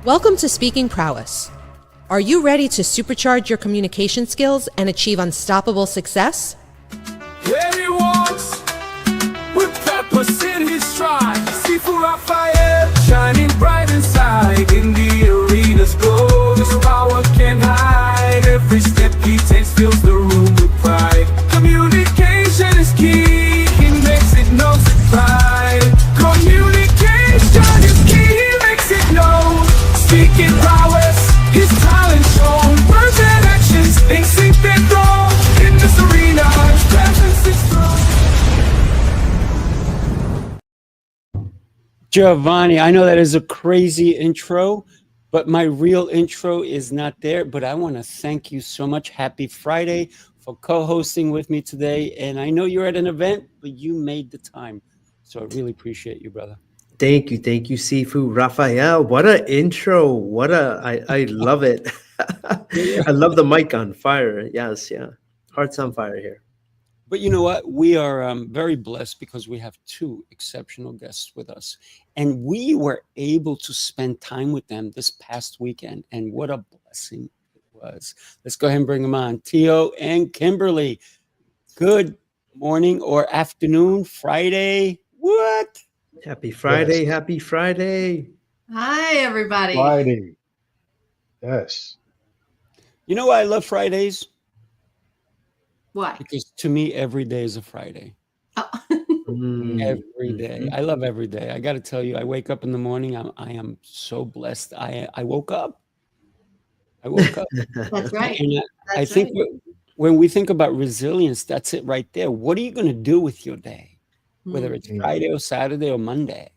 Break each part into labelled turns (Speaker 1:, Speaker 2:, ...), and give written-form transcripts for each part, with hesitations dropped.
Speaker 1: Welcome to Speaking Prowess. Are you ready to supercharge your communication skills and achieve unstoppable success?
Speaker 2: There he walks with purpose in his stride. Sifu Raphael shining bright inside. In the arena's glow, his power can't hide. Every step he takes fills the room with pride. Communication is key, he makes it no surprise. Communication is key, he makes it known. Speaking prowess, his talent shown. Words and actions, they sink their throne. In this arena, his presence is strong.
Speaker 3: Giovanni, I know that is a crazy intro, but my real intro is not there. But I want to thank you so much. Happy Friday for co-hosting with me today. And I know you're at an event, but you made the time. So I really appreciate you, brother.
Speaker 4: Thank you, Sifu Raphael. What an intro! I love it. I love the mic on fire. Yes, yeah, hearts on fire here.
Speaker 3: But you know what? We are very blessed because we have two exceptional guests with us, and we were able to spend time with them this past weekend. And what a blessing it was! Let's go ahead and bring them on, Tio and Kimberly. Good morning or afternoon, Friday. What?
Speaker 4: Happy Friday!
Speaker 5: Yes.
Speaker 4: Happy Friday!
Speaker 6: Hi, everybody.
Speaker 5: Friday. Yes.
Speaker 3: You know why I love Fridays?
Speaker 6: Why?
Speaker 3: Because to me, every day is a Friday.
Speaker 6: Oh.
Speaker 3: Every day. I love every day. I got to tell you, I wake up in the morning. I am so blessed. I woke up.
Speaker 6: That's right.
Speaker 3: And I
Speaker 6: That's
Speaker 3: think
Speaker 6: right.
Speaker 3: when we think about resilience, that's it right there. What are you going to do with your day? Whether it's Friday or Saturday or Monday.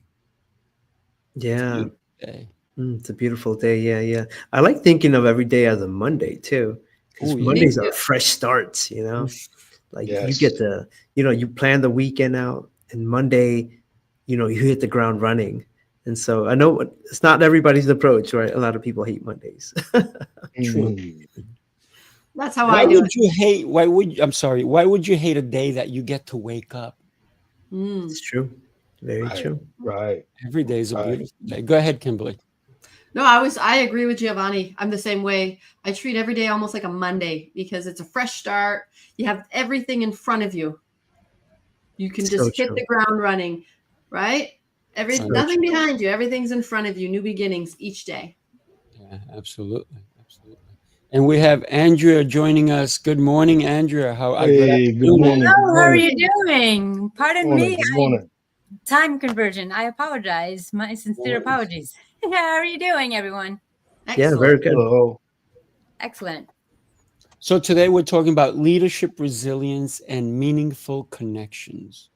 Speaker 4: Yeah,
Speaker 3: Day.
Speaker 4: it's a beautiful day. Yeah. I like thinking of every day as a Monday too, because
Speaker 3: Oh, yeah.
Speaker 4: Mondays are fresh starts. Like
Speaker 5: Yes.
Speaker 4: you get to, you plan the weekend out, and Monday, you hit the ground running. And so I know it's not everybody's approach, right? A lot of people hate Mondays.
Speaker 3: True.
Speaker 6: That's how I do it.
Speaker 3: Why would you hate a day that you get to wake up?
Speaker 4: It's true. Very true.
Speaker 5: Right.
Speaker 3: Every day is a
Speaker 5: Right.
Speaker 3: beautiful day. Go ahead, Kimberly.
Speaker 6: No, I agree with Giovanni. I'm the same way. I treat every day almost like a Monday because it's a fresh start. You have everything in front of you. You can
Speaker 4: So
Speaker 6: just hit
Speaker 4: true.
Speaker 6: the ground running, right? Nothing behind you. Everything's in front of you. New beginnings each day.
Speaker 3: Yeah, absolutely. And we have Andrea joining us. Good morning, Andrea.
Speaker 5: Hey, good morning.
Speaker 7: Hello, how are you doing? Pardon me,
Speaker 5: Good morning.
Speaker 7: time conversion. I apologize. My sincere apologies. How are you doing, everyone?
Speaker 4: Yeah, very good.
Speaker 5: Hello.
Speaker 7: Excellent.
Speaker 3: So today we're talking about leadership, resilience, and meaningful connections.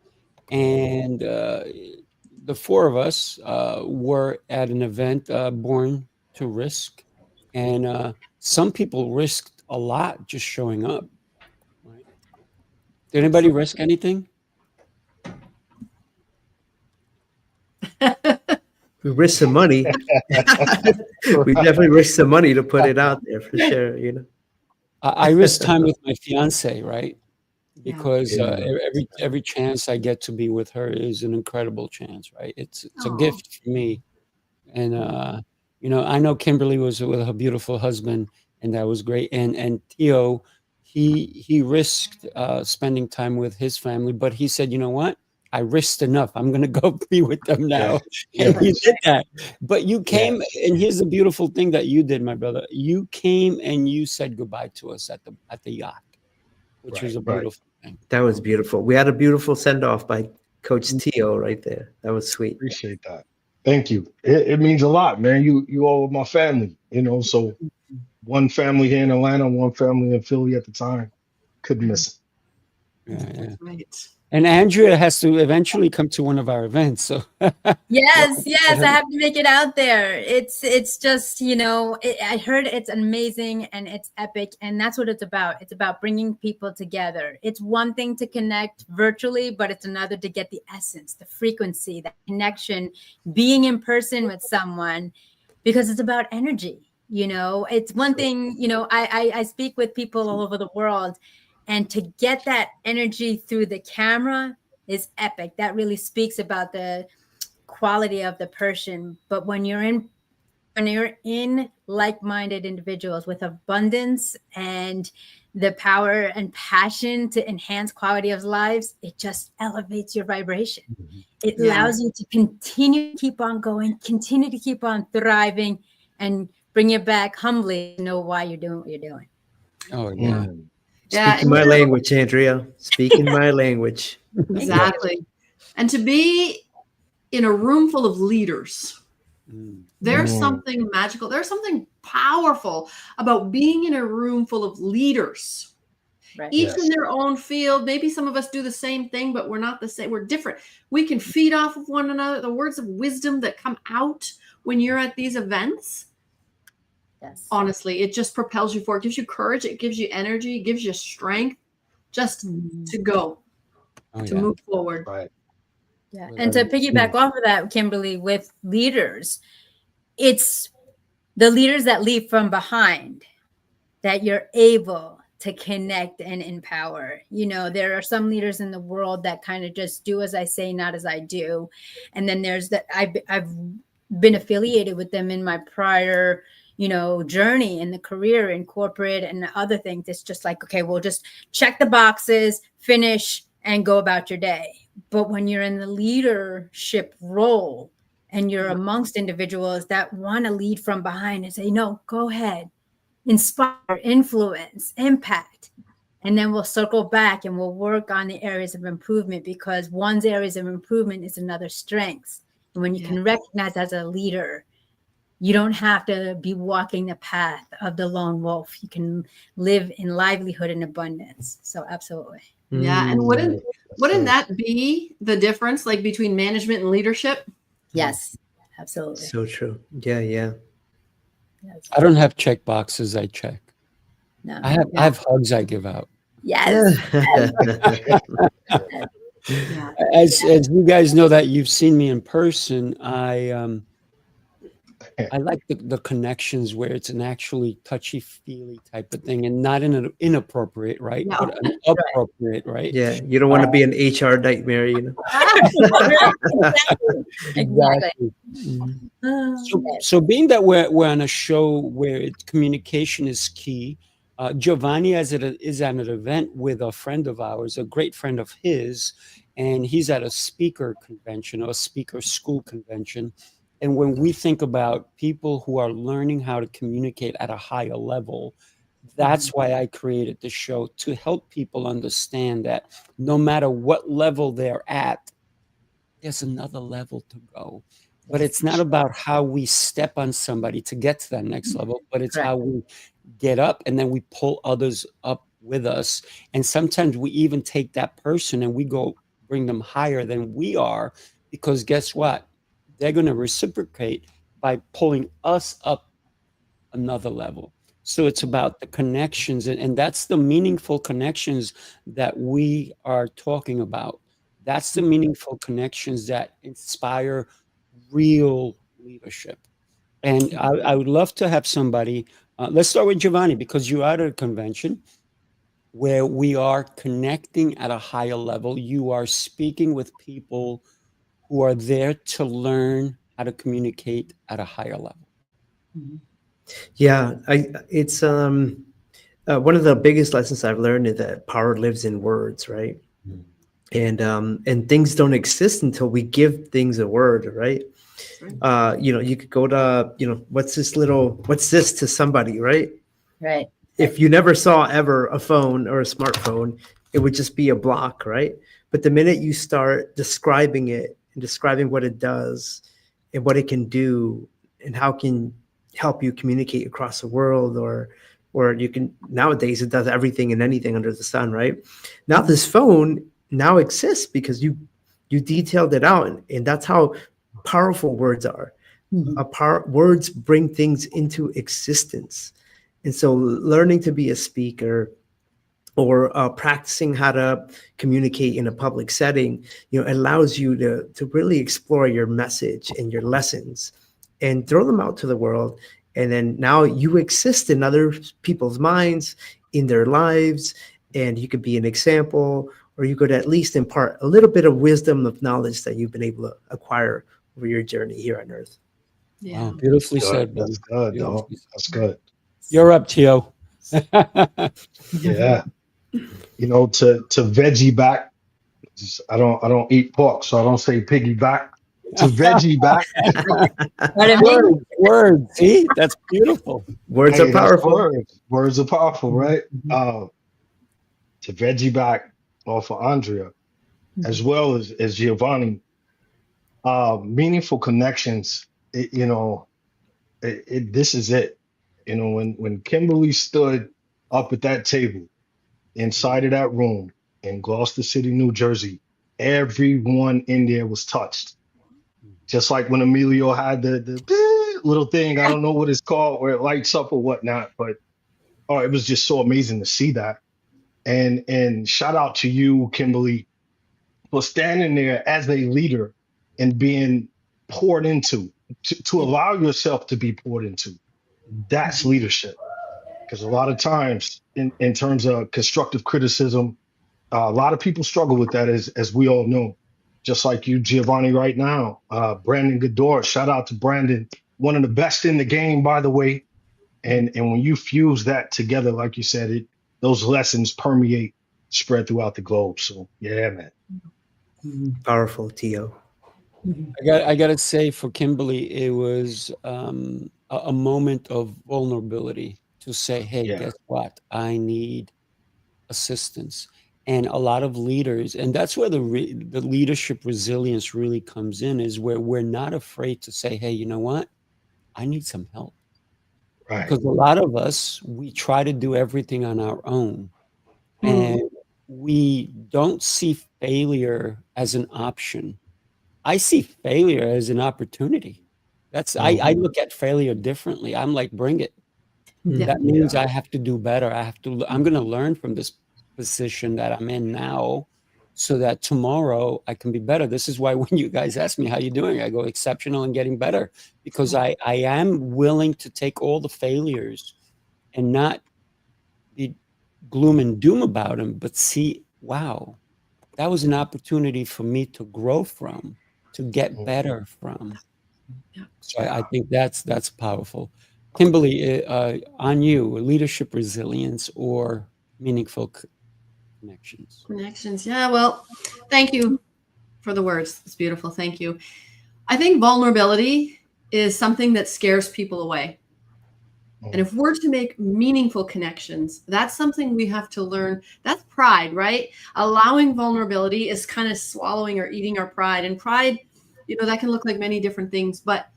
Speaker 3: And the four of us were at an event, Born to Risk. And some people risked a lot just showing up. Right? Did anybody risk anything?
Speaker 4: We risked some money. We definitely risked some money to put it out there for sure.
Speaker 3: I risk time with my fiance, right? Because
Speaker 5: Yeah.
Speaker 3: every chance I get to be with her is an incredible chance, right? It's a
Speaker 6: Aw.
Speaker 3: gift for me. And I know Kimberly was with her beautiful husband, and that was great. And Tio, he risked spending time with his family, but he said, you know what? I risked enough. I'm going to go be with them now.
Speaker 5: Yeah.
Speaker 3: And he did that. But you came, and here's the beautiful thing that you did, my brother. You came and you said goodbye to us at the yacht, which was a
Speaker 5: Right.
Speaker 3: beautiful thing.
Speaker 4: That was beautiful. We had a beautiful send off by Coach Tio right there. That was sweet.
Speaker 5: Appreciate that. Thank you. It means a lot, man. You all my family, so one family here in Atlanta, one family in Philly at the time. Couldn't miss it.
Speaker 3: Yeah.
Speaker 6: Right.
Speaker 3: And Andrea has to eventually come to one of our events. So
Speaker 7: Yes, I have to make it out there. It's just, I heard it's amazing and it's epic, and that's what it's about. It's about bringing people together. It's one thing to connect virtually, but it's another to get the essence, the frequency, that connection, being in person with someone, because it's about energy. It's one thing, I speak with people all over the world, and to get that energy through the camera is epic. That really speaks about the quality of the person. But when you're in when you're in like-minded individuals with abundance and the power and passion to enhance quality of lives, it just elevates your vibration. It allows you to continue to keep on going, continue to keep on thriving, and bring you back humbly to know why you're doing what you're doing.
Speaker 3: Oh yeah.
Speaker 4: Speaking my language, Andrea. Speaking my language.
Speaker 6: Exactly. And to be in a room full of leaders, there's something magical. There's something powerful about being in a room full of leaders,
Speaker 7: Right.
Speaker 6: each in their own field. Maybe some of us do the same thing, but we're not the same. We're different. We can feed off of one another. The words of wisdom that come out when you're at these events,
Speaker 7: Yes.
Speaker 6: honestly, it just propels you forward. It gives you courage. It gives you energy. It gives you strength just to go, to move forward.
Speaker 5: Right.
Speaker 7: Yeah. And to piggyback off of that, Kimberly, with leaders, it's the leaders that lead from behind that you're able to connect and empower. You know, there are some leaders in the world that kind of just do as I say, not as I do. And then there's that I've been affiliated with them in my prior, you know, journey in the career in corporate and other things. It's just like, okay, we'll just check the boxes, finish, and go about your day. But when you're in the leadership role and you're amongst individuals that want to lead from behind and say, no, go ahead, inspire, influence, impact. And then we'll circle back and we'll work on the areas of improvement, because one's areas of improvement is another's strengths. And when you can recognize as a leader, you don't have to be walking the path of the lone wolf. You can live in livelihood and abundance. So absolutely.
Speaker 6: Yeah. And wouldn't that be the difference, like between management and leadership?
Speaker 7: Yes, absolutely.
Speaker 4: So true. Yeah, yeah.
Speaker 7: Yes.
Speaker 3: I don't have check boxes I check.
Speaker 7: No.
Speaker 3: I have hugs I give out.
Speaker 7: Yes.
Speaker 3: As you guys know that you've seen me in person, I like the connections where it's an actually touchy-feely type of thing, and not in an inappropriate, right?
Speaker 6: No.
Speaker 3: But an appropriate, right?
Speaker 4: Yeah, you don't want to be an HR nightmare, you know.
Speaker 7: Exactly.
Speaker 3: So being that we're on a show where communication is key, Giovanni is at an event with a friend of ours, a great friend of his, and he's at a speaker convention or a speaker school convention. And when we think about people who are learning how to communicate at a higher level, that's why I created the show, to help people understand that no matter what level they're at, there's another level to go. But it's not about how we step on somebody to get to that next level, but it's how we get up and then we pull others up with us. And sometimes we even take that person and we go bring them higher than we are, because guess what? They're going to reciprocate by pulling us up another level. So it's about the connections, and that's the meaningful connections that we are talking about. That's the meaningful connections that inspire real leadership. And I would love to have somebody, let's start with Giovanni, because you're at a convention where we are connecting at a higher level. You are speaking with people who are there to learn how to communicate at a higher level.
Speaker 4: Yeah, it's one of the biggest lessons I've learned is that power lives in words, right? And things don't exist until we give things a word, right? You know, you could go to, you know, what's this to somebody, right?
Speaker 7: Right.
Speaker 4: If you never saw ever a phone or a smartphone, it would just be a block, right? But the minute you start describing it and describing what it does and what it can do and how it can help you communicate across the world, or you can, nowadays it does everything and anything under the sun, right? Now this phone now exists because you detailed it out, and that's how powerful words are. Words bring things into existence. And so learning to be a speaker or practicing how to communicate in a public setting, you know, allows you to really explore your message and your lessons and throw them out to the world. And then now you exist in other people's minds, in their lives, and you could be an example, or you could at least impart a little bit of wisdom, of knowledge that you've been able to acquire over your journey here on earth.
Speaker 6: Yeah.
Speaker 3: Wow, beautifully
Speaker 5: Good.
Speaker 3: said,
Speaker 5: That's
Speaker 3: brother.
Speaker 5: good, dog.
Speaker 3: Beautifully said.
Speaker 5: That's good.
Speaker 3: You're up, Tio.
Speaker 5: Yeah. You know, to veggie back. I don't eat pork, so I don't say piggyback. To veggie back.
Speaker 7: What I mean?
Speaker 3: Words. See, that's beautiful.
Speaker 4: Words are
Speaker 5: Hey, that's
Speaker 4: powerful.
Speaker 5: words. Words are powerful, right?
Speaker 4: Mhm.
Speaker 5: To veggie back off of Andrea, as well as Giovanni. Meaningful connections. This is it. You know, when Kimberly stood up at that table inside of that room in Gloucester City, New Jersey, everyone in there was touched. Just like when Emilio had the little thing, I don't know what it's called, where it lights up or whatnot, but oh, it was just so amazing to see that. And shout out to you, Kimberly, for standing there as a leader and being poured into, to allow yourself to be poured into. That's leadership. Because a lot of times, in terms of constructive criticism, a lot of people struggle with that, as we all know. Just like you, Giovanni, right now. Brandon Goodor, shout out to Brandon, one of the best in the game, by the way. And when you fuse that together, like you said, those lessons permeate, spread throughout the globe. So yeah, man.
Speaker 4: Powerful, Tio.
Speaker 3: I got to say, for Kimberly, it was a moment of vulnerability to say, "Hey,
Speaker 5: Yeah.
Speaker 3: guess what? I need assistance." And a lot of leaders, and that's where the leadership resilience really comes in, is where we're not afraid to say, "Hey, you know what? I need some help."
Speaker 5: Right.
Speaker 3: Because a lot of us, we try to do everything on our own, and we don't see failure as an option. I see failure as an opportunity. I look at failure differently. I'm like, bring it.
Speaker 6: Yeah.
Speaker 3: That means I have to do better. I'm going to learn from this position that I'm in now so that tomorrow I can be better. This is why when you guys ask me how you doing, I go exceptional and getting better, because I am willing to take all the failures and not be gloom and doom about them, but see, wow, that was an opportunity for me to grow from, to get better from. So I think that's powerful. Kimberly, on you, leadership resilience or meaningful connections.
Speaker 6: Connections. Yeah. Well, thank you for the words. It's beautiful. Thank you. I think vulnerability is something that scares people away. And if we're to make meaningful connections, that's something we have to learn. That's pride, right? Allowing vulnerability is kind of swallowing or eating our pride. And pride, that can look like many different things. But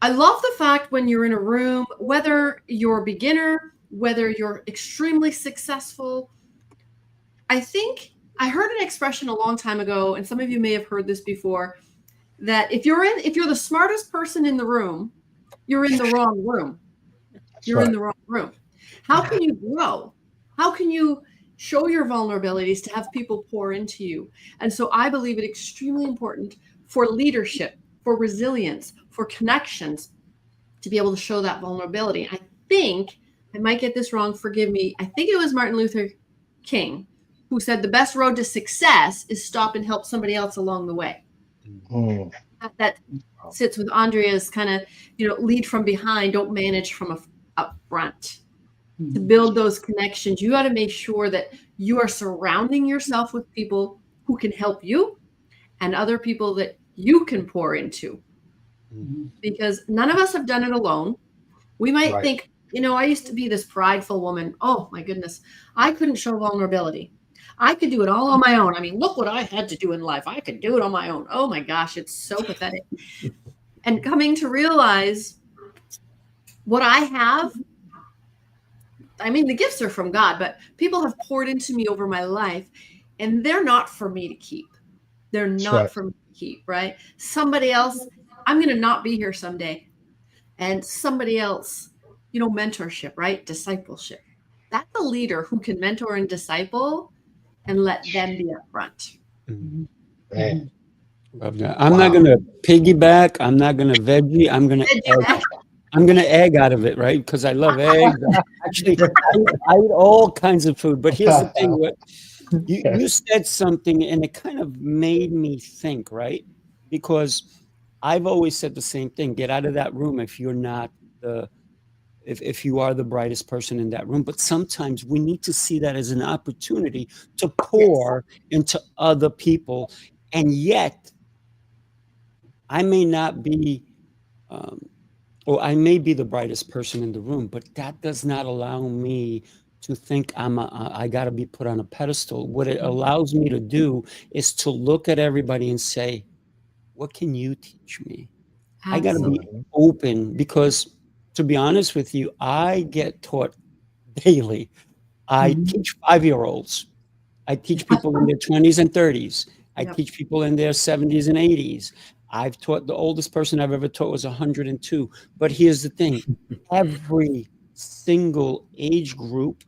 Speaker 6: I love the fact when you're in a room, whether you're a beginner, whether you're extremely successful, I think I heard an expression a long time ago, and some of you may have heard this before, that if you're the smartest person in the room, you're in the wrong room. You're in the wrong room. How can you grow? How can you show your vulnerabilities to have people pour into you? And so I believe it extremely important for leadership, for resilience, for connections, to be able to show that vulnerability. I think, I might get this wrong, forgive me, I think it was Martin Luther King who said the best road to success is stop and help somebody else along the way. That sits with Andrea's kind of, lead from behind, don't manage from up front. To build those connections, you got to make sure that you are surrounding yourself with people who can help you and other people that you can pour into. Because none of us have done it alone. We might think, I used to be this prideful woman. Oh my goodness. I couldn't show vulnerability. I could do it all on my own. I mean, look what I had to do in life. I could do it on my own. Oh my gosh, it's so pathetic. And coming to realize what I have, I mean, the gifts are from God, but people have poured into me over my life, and they're not for me to keep. They're not for me to keep, right? Somebody else, I'm going to not be here someday. And somebody else, mentorship, right? Discipleship. That's a leader who can mentor and disciple and let them be up front.
Speaker 5: Man.
Speaker 3: I'm not going to piggyback. I'm not going to veggie. I'm going to egg out of it, right? Because I love eggs. Actually, I eat all kinds of food. But here's the thing. You said something, and it kind of made me think, right? Because I've always said the same thing. Get out of that room if you're not if you are the brightest person in that room. But sometimes we need to see that as an opportunity to pour into other people. And yet, I may not be, or I may be the brightest person in the room, but that does not allow me to think I got to be put on a pedestal. What it allows me to do is to look at everybody and say, what can you teach me? I got to be open because, to be honest with you, I get taught daily. I teach 5-year-olds. I teach people in their 20s and 30s. I teach people in their 70s and 80s. I've taught, the oldest person I've ever taught was 102. But here's the thing, every single age group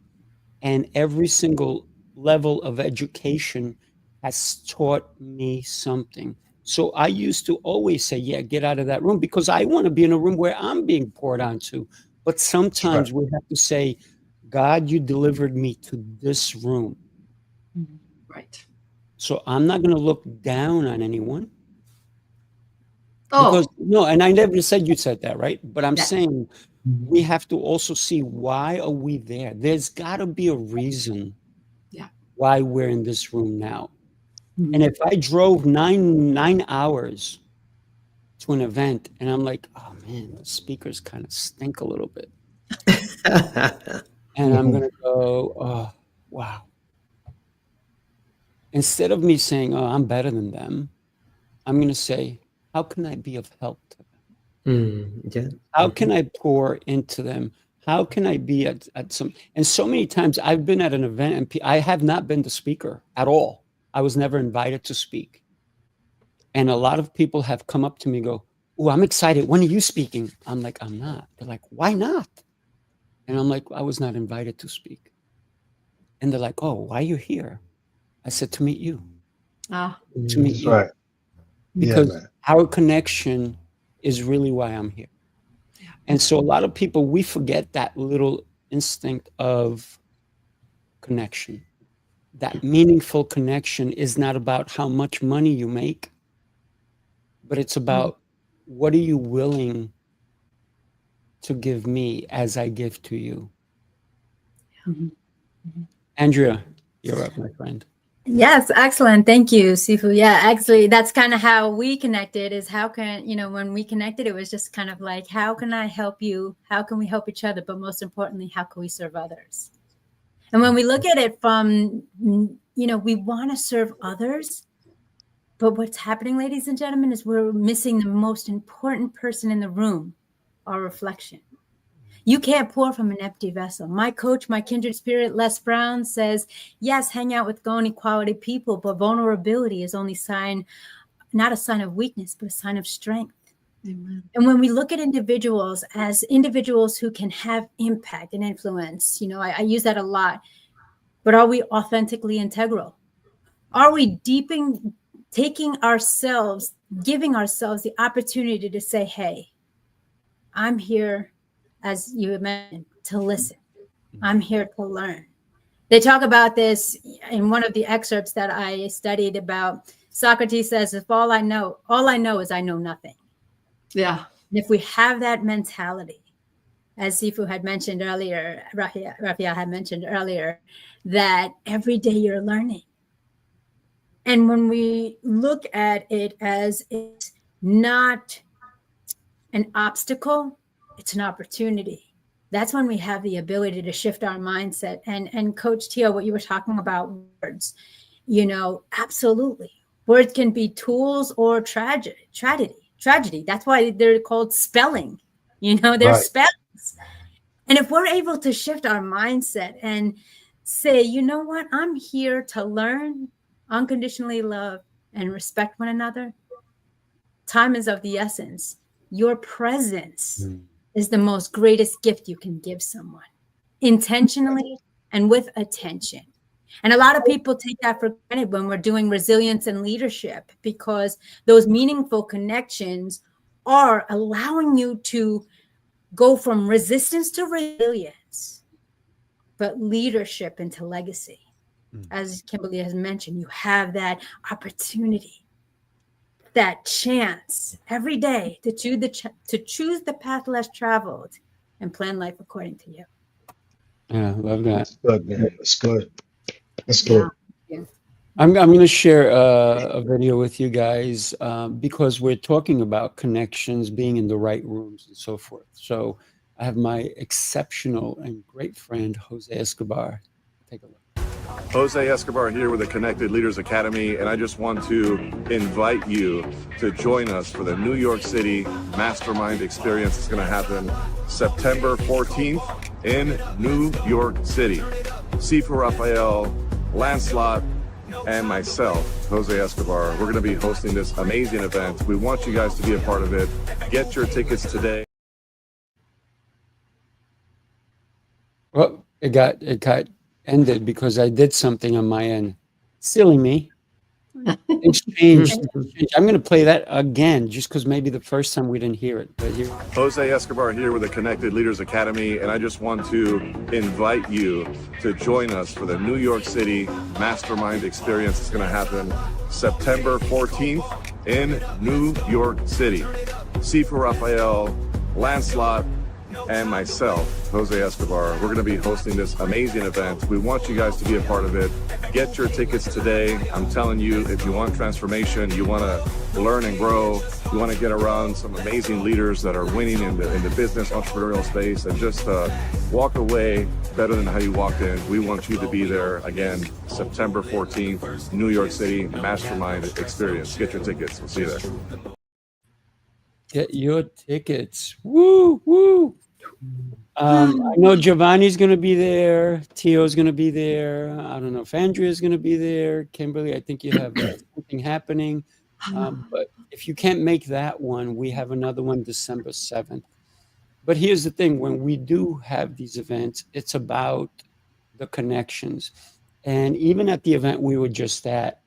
Speaker 3: and every single level of education has taught me something. So I used to always say, yeah, get out of that room, because I want to be in a room where I'm being poured onto. But sometimes we have to say, God, you delivered me to this room.
Speaker 6: Right.
Speaker 3: So I'm not going to look down on anyone.
Speaker 6: Oh,
Speaker 3: Because, no, and I never said you said that, right? But I'm
Speaker 6: Yeah.
Speaker 3: saying we have to also see, why are we there? There's got to be a reason why we're in this room now. And if I drove nine hours to an event and I'm like, oh man, the speakers kind of stink a little bit. And I'm going to go, oh, wow. Instead of me saying, oh, I'm better than them, I'm going to say, how can I be of help to them? How can I pour into them? How can I be at some, and so many times I've been at an event and I have not been the speaker at all. I was never invited to speak. And a lot of people have come up to me and go, oh, I'm excited. When are you speaking? I'm like, I'm not. They're like, why not? And I'm like, I was not invited to speak. And they're like, oh, why are you here? I said, to meet you. To meet
Speaker 5: That's
Speaker 3: you.
Speaker 5: right.
Speaker 3: Because
Speaker 5: man.
Speaker 3: our connection is really why I'm here. And so a lot of people, we forget that little instinct of connection. That meaningful connection is not about how much money you make, but it's about what are you willing to give me as I give to you. Andrea, you're up, my friend.
Speaker 7: Yes, excellent. Thank you, Sifu. Yeah, actually, that's kind of how we connected, is how can, when we connected, it was just kind of like, how can I help you? How can we help each other? But most importantly, how can we serve others? And when we look at it from, we want to serve others, but what's happening, ladies and gentlemen, is we're missing the most important person in the room, our reflection. You can't pour from an empty vessel. My coach, my kindred spirit, Les Brown, says, yes, hang out with gold quality people, but vulnerability is only not a sign of weakness, but a sign of strength. Amen. And when we look at individuals as individuals who can have impact and influence, I use that a lot, but are we authentically integral? Are we taking ourselves, giving ourselves the opportunity to say, hey, I'm here, as you mentioned, to listen. I'm here to learn. They talk about this in one of the excerpts that I studied about. Socrates says, if all I know is I know nothing.
Speaker 6: Yeah.
Speaker 7: And if we have that mentality, as Sifu had mentioned earlier, Raphael had mentioned earlier, that every day you're learning. And when we look at it as it's not an obstacle, it's an opportunity. That's when we have the ability to shift our mindset. And Coach Tio, what you were talking about, words, absolutely. Words can be tools or tragedy. That's why they're called spelling. They're spells. And if we're able to shift our mindset and say, you know what, I'm here to learn, unconditionally love, and respect one another, time is of the essence. Your presence is the most greatest gift you can give someone, intentionally and with attention. And a lot of people take that for granted when we're doing resilience and leadership, because those meaningful connections are allowing you to go from resistance to resilience, but leadership into legacy. As Kimberly has mentioned, you have that opportunity. that chance every day to choose the path less traveled and plan life according to you.
Speaker 3: Yeah, love that.
Speaker 5: That's good, man. That's good. That's
Speaker 6: Yeah.
Speaker 5: good.
Speaker 3: I'm going to share a video with you guys because we're talking about connections, being in the right rooms, and so forth. So I have my exceptional and great friend Jose Escobar. Take a look.
Speaker 8: Jose Escobar here with the Connected Leaders Academy, and I just want to invite you to join us for the New York City Mastermind Experience. It's going to happen September 14th in New York City. Sifu Raphael, Lancelot, and myself, Jose Escobar. We're going to be hosting this amazing event. We want you guys to be a part of it. Get your tickets today.
Speaker 3: Well, it got ended because I did something on my end. Silly me. Things changed. I'm going to play that again just because maybe the first time we didn't hear it. But here.
Speaker 8: Jose Escobar here with the Connected Leaders Academy, and I just want to invite you to join us for the New York City Mastermind Experience. It's going to happen September 14th in New York City. Sifu Raphael, Lancelot, and myself, Jose Escobar. We're going to be hosting this amazing event. We want you guys to be a part of it. Get your tickets today. I'm telling you, if you want transformation, you want to learn and grow, you want to get around some amazing leaders that are winning in the business entrepreneurial space, and just walk away better than how you walked in. We want you to be there again, September 14th, New York City Mastermind Experience. Get your tickets. We'll see you there.
Speaker 3: Get your tickets. Woo, woo. I know Giovanni's going to be there. Tio's going to be there. I don't know if Andrea's going to be there. Kimberly, I think you have something happening. But if you can't make that one, we have another one December 7th. But here's the thing. When we do have these events, it's about the connections. And even at the event we were just at,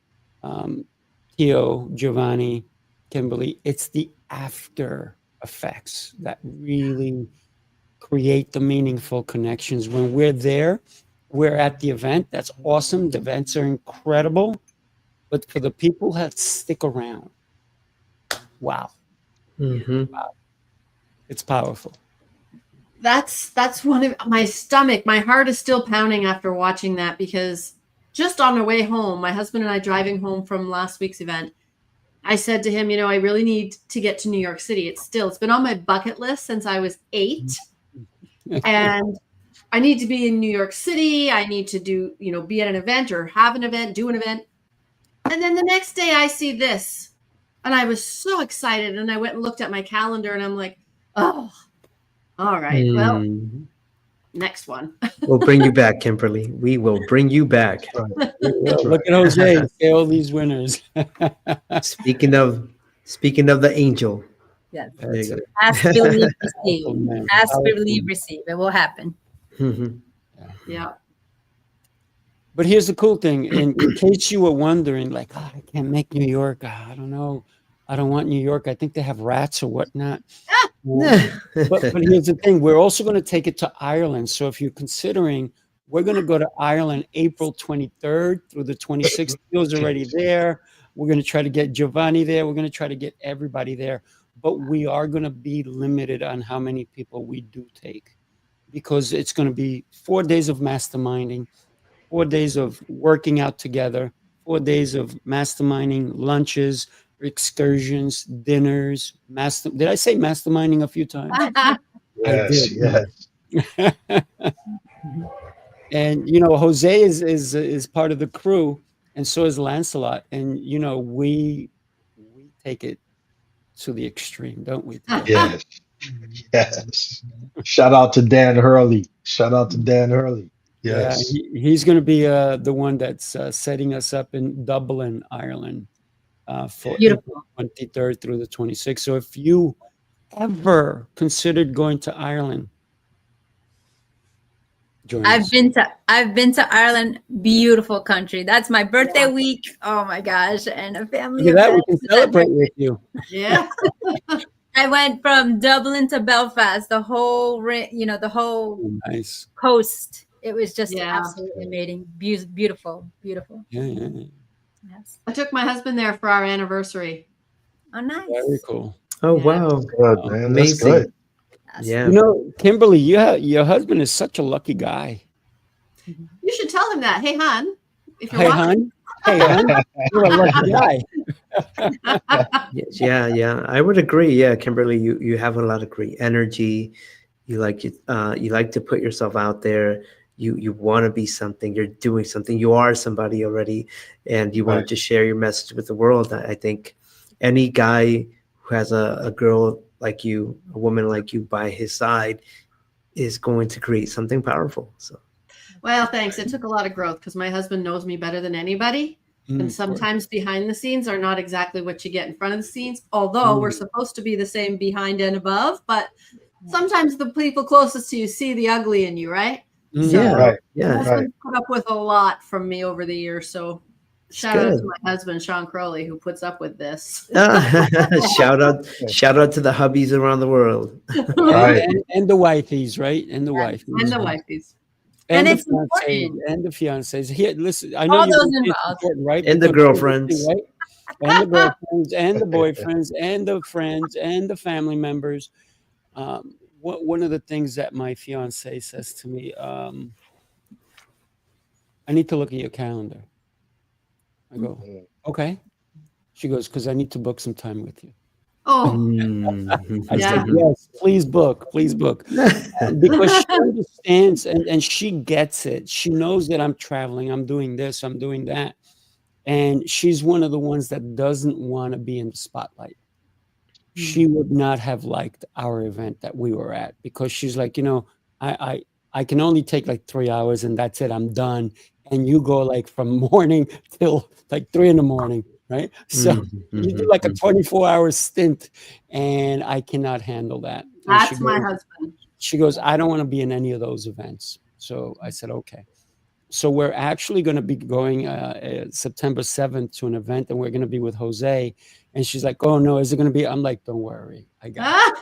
Speaker 3: Tio, Giovanni, Kimberly, it's the after effects that really create the meaningful connections. When we're there, we're at the event. That's awesome. The events are incredible. But for the people that stick around, wow. Wow. It's powerful.
Speaker 6: That's one of my heart is still pounding after watching that, because just on the way home, my husband and I driving home from last week's event, I said to him, I really need to get to New York City. It's been on my bucket list since I was 8. And I need to be in New York City. I need to do, be at an event or have an event, do an event. And then the next day I see this and I was so excited. And I went and looked at my calendar and I'm like, oh, all right. Well, next one.
Speaker 4: We'll bring you back, Kimberly. We will bring you back.
Speaker 3: Look at Jose. See all these winners.
Speaker 4: Speaking of the angel.
Speaker 7: Yes.
Speaker 4: There you go.
Speaker 7: Ask, believe, receive.
Speaker 3: Oh, man.
Speaker 7: Ask, believe, receive. It will happen.
Speaker 6: Yeah.
Speaker 3: But here's the cool thing. In case you were wondering, like, I can't make New York. I don't know. I don't want New York. I think they have rats or whatnot. But here's the thing. We're also going to take it to Ireland. So if you're considering, we're going to go to Ireland April 23rd through the 26th. Tio's already there. We're going to try to get Giovanni there. We're going to try to get everybody there. But we are going to be limited on how many people we do take, because it's going to be 4 days of masterminding, 4 days of working out together, 4 days of masterminding, lunches, excursions, dinners. Did I say masterminding a few times?
Speaker 5: Yes.
Speaker 3: And Jose is part of the crew, and so is Lancelot. And we take it to the extreme, don't we?
Speaker 5: Yes. Yes. Shout out to Dan Hurley. Yes.
Speaker 3: Yeah, he's going to be the one that's setting us up in Dublin, Ireland, for April 23rd through the 26th. So if you ever considered going to Ireland, join us.
Speaker 7: I've been to Ireland. Beautiful country. That's my birthday week. Oh my gosh. And a family
Speaker 3: Look at that. We
Speaker 7: event.
Speaker 3: can celebrate with you.
Speaker 6: Yeah.
Speaker 7: I went from Dublin to Belfast, the whole
Speaker 3: Nice.
Speaker 7: coast. It was just absolutely amazing. Beautiful.
Speaker 3: Yeah.
Speaker 7: Yes.
Speaker 6: I took my husband there for our anniversary.
Speaker 7: Oh, nice.
Speaker 3: Very cool.
Speaker 4: Oh,
Speaker 6: Yeah.
Speaker 4: wow.
Speaker 5: Good, man. That's
Speaker 4: Amazing.
Speaker 5: good.
Speaker 4: Yeah.
Speaker 3: You know, Kimberly, your husband is such a lucky guy.
Speaker 6: You should tell him that. Hey, hon, if you're
Speaker 3: Hey,
Speaker 6: watching.
Speaker 3: hon. Hey, hon. You're a lucky guy.
Speaker 4: Yeah. I would agree. Yeah, Kimberly, you have a lot of great energy. You like it. You like to put yourself out there. You want to be something. You're doing something. You are somebody already, and you want
Speaker 5: Right.
Speaker 4: to share your message with the world. I think any guy who has a girl like you, a woman like you by his side, is going to create something powerful. So
Speaker 6: Well, thanks. It took a lot of growth because my husband knows me better than anybody. And sometimes behind the scenes are not exactly what you get in front of the scenes, although we're supposed to be the same behind and above. But sometimes the people closest to you see the ugly in you, right?
Speaker 4: yeah,
Speaker 5: Right.
Speaker 6: My
Speaker 4: yeah,
Speaker 6: husband's put up with a lot from me over the years. So shout out
Speaker 4: good.
Speaker 6: to my husband, Sean Crowley, who puts up with this.
Speaker 4: shout out to the hubbies around the world.
Speaker 5: Right.
Speaker 3: And the wifeys, right? And the wifeys.
Speaker 6: And the wifeys.
Speaker 7: And
Speaker 3: the
Speaker 7: it's important.
Speaker 3: And the fiancés. Here, listen, I know
Speaker 7: All
Speaker 3: you
Speaker 7: those
Speaker 3: think it's
Speaker 7: involved.
Speaker 3: important, right?
Speaker 4: And the
Speaker 3: Because you're
Speaker 4: girlfriends.
Speaker 3: listening, right? And the girlfriends, and the boyfriends, and the friends, and the family members. One of the things that my fiance says to me, I need to look at your calendar. I go, okay. She goes, because I need to book some time with you.
Speaker 6: Oh,
Speaker 3: I
Speaker 6: Yeah.
Speaker 3: said, yes, please book, because she understands and she gets it. She knows that I'm traveling, I'm doing this, I'm doing that. And she's one of the ones that doesn't want to be in the spotlight. She would not have liked our event that we were at because she's like, I can only take like 3 hours and that's it, I'm done. And you go like from morning till like 3 in the morning, right? So you do like a 24-hour stint, and I cannot handle that. And
Speaker 6: that's my husband.
Speaker 3: she goes, I don't want to be in any of those events. So I said, okay. So we're actually going to be going September 7th to an event, and we're going to be with Jose. And she's like, oh no, is it going to be? I'm like, don't worry, I got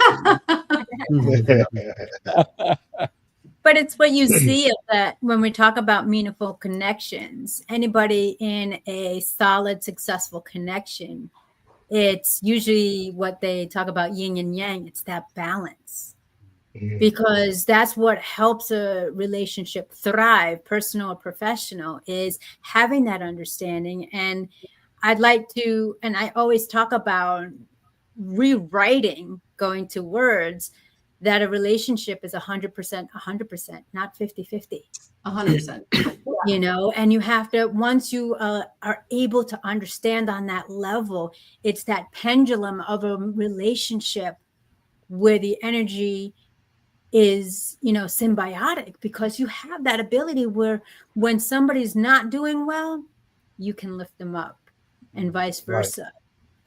Speaker 3: it.
Speaker 7: But it's what you see of that when we talk about meaningful connections. Anybody in a solid, successful connection, it's usually what they talk about yin and yang. It's that balance. Because that's what helps a relationship thrive, personal or professional, is having that understanding. And I'd like to, and I always talk about rewriting, going to words, that a relationship is 100%, not 50-50.
Speaker 6: 100%.
Speaker 7: And you have to, once you are able to understand on that level, it's that pendulum of a relationship where the energy is symbiotic, because you have that ability where when somebody's not doing well, you can lift them up, and vice versa. Right.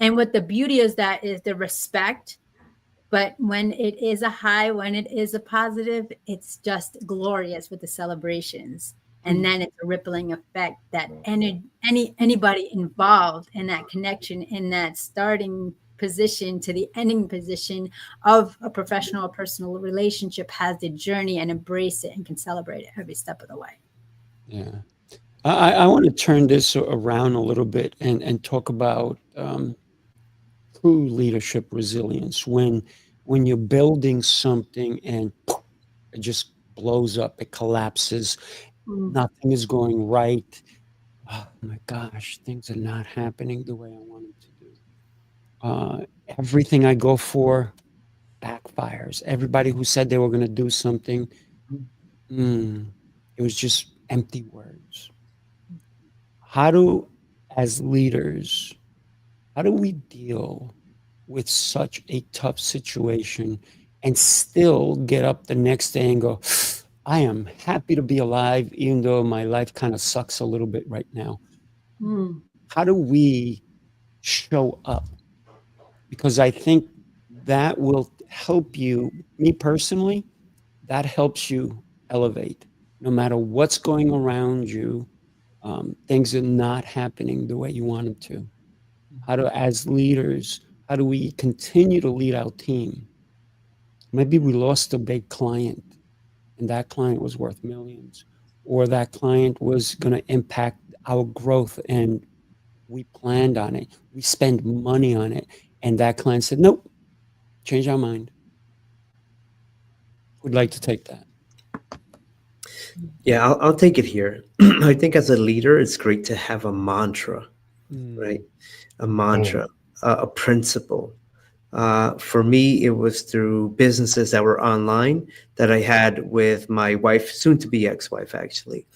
Speaker 7: And what the beauty is, that is the respect. But when it is a high, when it is a positive, it's just glorious with the celebrations. And then it's a rippling effect that anybody involved in that connection, in that starting position to the ending position of a professional or personal relationship, has the journey and embrace it and can celebrate it every step of the way.
Speaker 3: Yeah. I want to turn this around a little bit and talk about true leadership resilience. When you're building something and it just blows up, it collapses, nothing is going right. Oh my gosh, things are not happening the way I want them to do. Everything I go for backfires. Everybody who said they were going to do something, it was just empty words. As leaders, how do we deal with such a tough situation and still get up the next day and go, I am happy to be alive, even though my life kind of sucks a little bit right now? How do we show up? Because I think that will help you, me personally, that helps you elevate. No matter what's going around you, things are not happening the way you want them to. As leaders, how do we continue to lead our team? Maybe we lost a big client, and that client was worth millions, or that client was going to impact our growth, and we planned on it. We spend money on it, And that client said, nope, change our mind. Would like to take that.
Speaker 4: Yeah, I'll take it here. I think as a leader, it's great to have a mantra, right? A mantra, a principle. For me, it was through businesses that were online that I had with my wife, soon to be ex-wife, actually.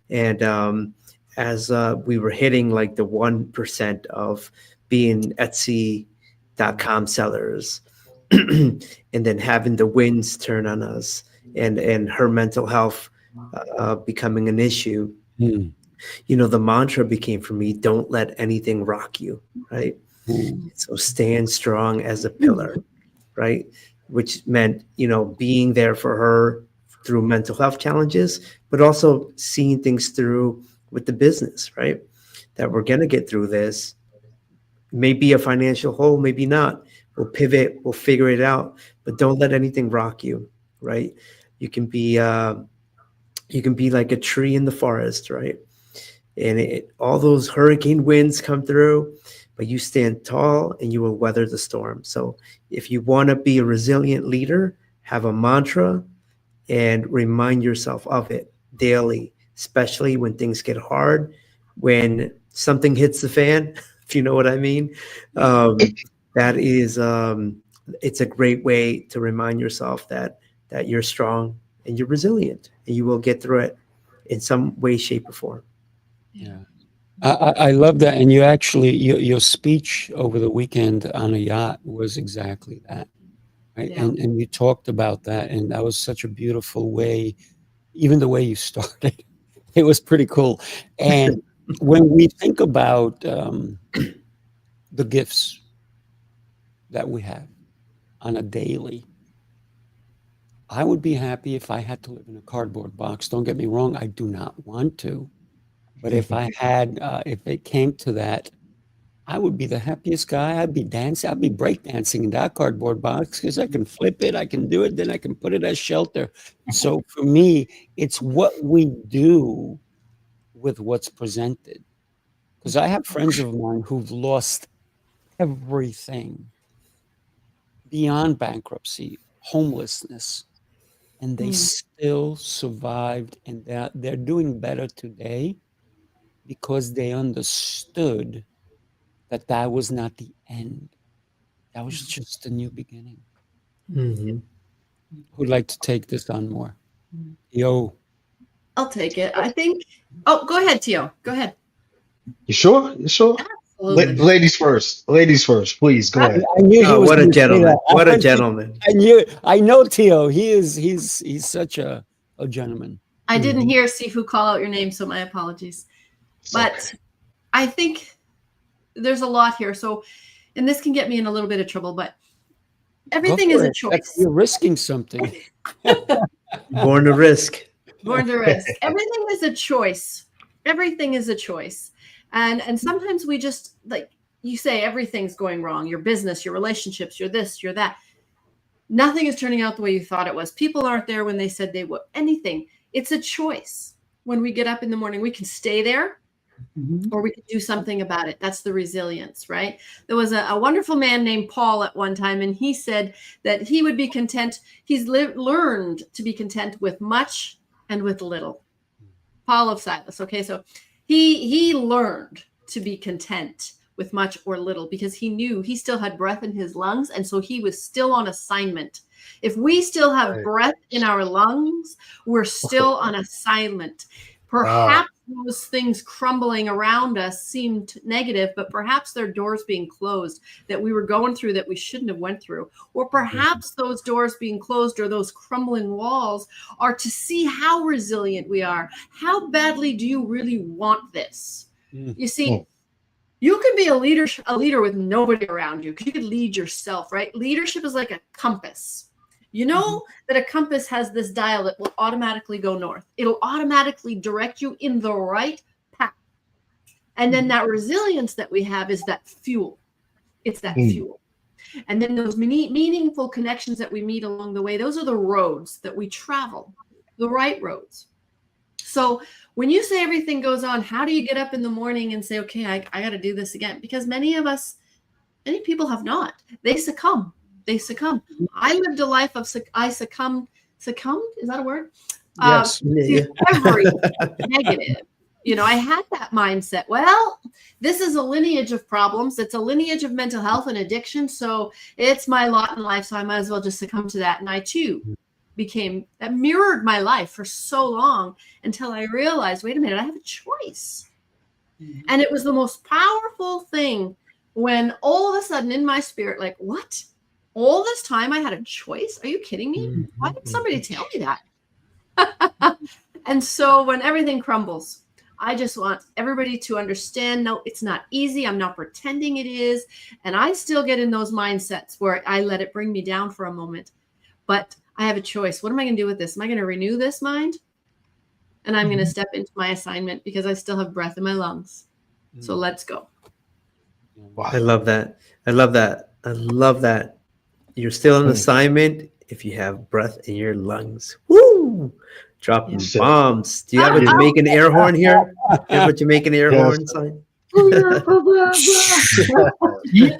Speaker 4: And as we were hitting like the 1% of being Etsy.com sellers, and then having the winds turn on us, and her mental health becoming an issue,
Speaker 3: Mm.
Speaker 4: the mantra became for me, don't let anything rock you, right? So stand strong as a pillar, right? Which meant, being there for her through mental health challenges, but also seeing things through with the business, right? That we're going to get through this. Maybe a financial hole, maybe not. We'll pivot, we'll figure it out, but don't let anything rock you, right? You can be like a tree in the forest, right? And all those hurricane winds come through, but you stand tall and you will weather the storm. So if you want to be a resilient leader, have a mantra and remind yourself of it daily, especially when things get hard, when something hits the fan, if you know what I mean. That is, it's a great way to remind yourself that you're strong and you're resilient and you will get through it in some way, shape, or form.
Speaker 3: Yeah. I love that. And you actually, your speech over the weekend on a yacht was exactly that. Right.
Speaker 6: Yeah.
Speaker 3: And you talked about that. And that was such a beautiful way, even the way you started. It was pretty cool. And when we think about the gifts that we have on a daily, I would be happy if I had to live in a cardboard box. Don't get me wrong. I do not want to. But if I had, if it came to that, I would be the happiest guy. I'd be dancing. I'd be breakdancing in that cardboard box because I can flip it. I can do it. Then I can put it as shelter. So for me, it's what we do with what's presented. Because I have friends of mine who've lost everything beyond bankruptcy, homelessness, and they still survived. And they're doing better today because they understood that that was not the end. That was just a new beginning.
Speaker 4: Mm-hmm.
Speaker 3: Who'd like to take this on more? Yo.
Speaker 6: I'll take it. I think. Oh, go ahead, Tio. Go ahead.
Speaker 5: You sure? You sure?
Speaker 6: Absolutely.
Speaker 5: Ladies first. Ladies first, please go ahead.
Speaker 3: I knew he was
Speaker 4: What a
Speaker 3: gonna say
Speaker 4: gentleman!
Speaker 3: that.
Speaker 4: What a gentleman!
Speaker 3: I knew it. I know Tio. He's such a gentleman.
Speaker 6: I didn't hear Sifu call out your name, so my apologies. But I think there's a lot here. So, and this can get me in a little bit of trouble, but everything is a choice.
Speaker 3: You're risking something.
Speaker 4: Born to risk.
Speaker 6: Born to risk. Everything is a choice. Everything is a choice. And sometimes we just, like you say, everything's going wrong. Your business, your relationships, you're this, you're that. Nothing is turning out the way you thought it was. People aren't there when they said they would. Anything. It's a choice. When we get up in the morning, we can stay there or we can do something about it. That's the resilience, right? There was a wonderful man named Paul at one time, and he said that he would be content. He's learned to be content with much and with little. Paul of Silas. Okay, so he learned to be content with much or little because he knew he still had breath in his lungs, and so he was still on assignment. If we still have breath in our lungs, we're still on assignment. Perhaps those things crumbling around us seemed negative, but perhaps they're doors being closed that we were going through that we shouldn't have went through. Or perhaps those doors being closed or those crumbling walls are to see how resilient we are. How badly do you really want this? You see, you can be a leader with nobody around you because you could lead yourself, right? Leadership is like a compass. You know that a compass has this dial that will automatically go north. It'll automatically direct you in the right path. And then that resilience that we have is that fuel. It's that fuel. And then those meaningful connections that we meet along the way, those are the roads that we travel, the right roads. So when you say everything goes on, how do you get up in the morning and say, okay, I got to do this again? Because many of us, Many people have not. They succumb. They succumb. I lived a life of I succumbed. Succumbed? Is that a word?
Speaker 3: Yes.
Speaker 6: To every negative. You know, I had that mindset. Well, this is a lineage of problems. It's a lineage of mental health and addiction. So it's my lot in life. So I might as well just succumb to that. And I too that mirrored my life for so long until I realized, wait a minute, I have a choice. And it was the most powerful thing when all of a sudden in my spirit, like, what? All this time I had a choice? Are you kidding me? Why did somebody tell me that? And so when everything crumbles, I just want everybody to understand, no, it's not easy. I'm not pretending it is. And I still get in those mindsets where I let it bring me down for a moment. But I have a choice. What am I going to do with this? Am I going to renew this mind? And I'm going to step into my assignment because I still have breath in my lungs. So let's go.
Speaker 4: Wow. I love that. I love that. I love that. You're still on assignment if you have breath in your lungs. Woo! Dropping bombs. Do you have a Jamaican air horn here? Do you have a Jamaican air horn sign?
Speaker 5: Yeah.